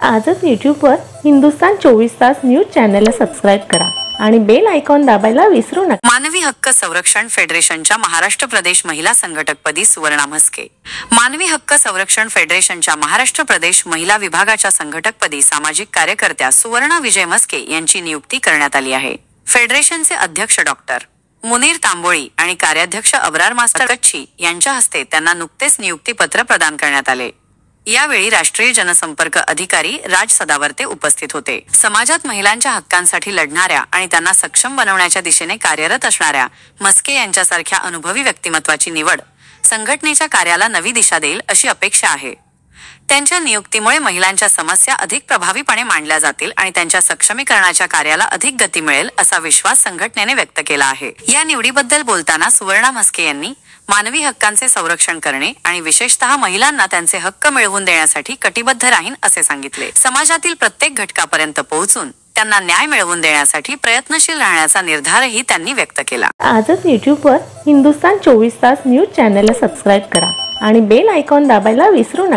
आजच यूट्यूबवर हिंदुस्तान 24 तास न्यूज चॅनलला सबस्क्राईब करा आणि बेल आयकॉन दाबायला विसरू नका। मानवी हक्क संरक्षण फेडरेशनच्या महाराष्ट्र प्रदेश महिला संघटकपदी सुवर्णा म्हस्के। मानवी हक्क संरक्षण फेडरेशनच्या महाराष्ट्र प्रदेश महिला विभागाच्या संघटकपदी सामाजिक कार्यकर्त्या सुवर्णा विजय म्हस्के यांची नियुक्ती करण्यात आली आहे। फेडरेशनचे अध्यक्ष डॉक्टर मुनीर तांबोळी आणि कार्याध्यक्ष अब्रार मास्टर कच्छी यांच्या हस्ते त्यांना नुकतेच नियुक्तीपत्र प्रदान करण्यात आले। यावेळी राष्ट्रीय जनसंपर्क अधिकारी राज सदावर्ते उपस्थित होते। समाजात महिलांच्या हक्कांसाठी लढणाऱ्या आणि त्यांना सक्षम बनवण्याच्या दिशेने कार्यरत असणाऱ्या म्हस्के यांच्यासारख्या अनुभवी व्यक्तिमत्वाची निवड संघटनेच्या कार्याला नवी दिशा देईल अशी अपेक्षा आहे। त्यांच्या नियुक्तीमुळे महिलांच्या समस्या अधिक प्रभावीपणे मांडल्या जातील आणि त्यांच्या सक्षमीकरणाच्या कार्याला अधिक गती मिळेल असा विश्वास संघटनेने व्यक्त केला आहे। या निवडीबद्दल बोलताना सुवर्णा म्हस्के यांनी मानवी हक्कांचे संरक्षण करणे आणि विशेषतः महिलांना त्यांचे हक्क मिळवून देण्यासाठी कटिबद्ध राहीन असे सांगितले। समाजातील प्रत्येक घटकापर्यंत पोहोचून त्यांना न्याय मिळवून देण्यासाठी प्रयत्नशील राहण्याचा निर्धारही त्यांनी व्यक्त केला। आजच यूट्यूबवर हिंदुस्तान 24 तास न्यूज चॅनलला सबस्क्राईब करा आणि बेल आयकॉन दाबायला विसरू नका।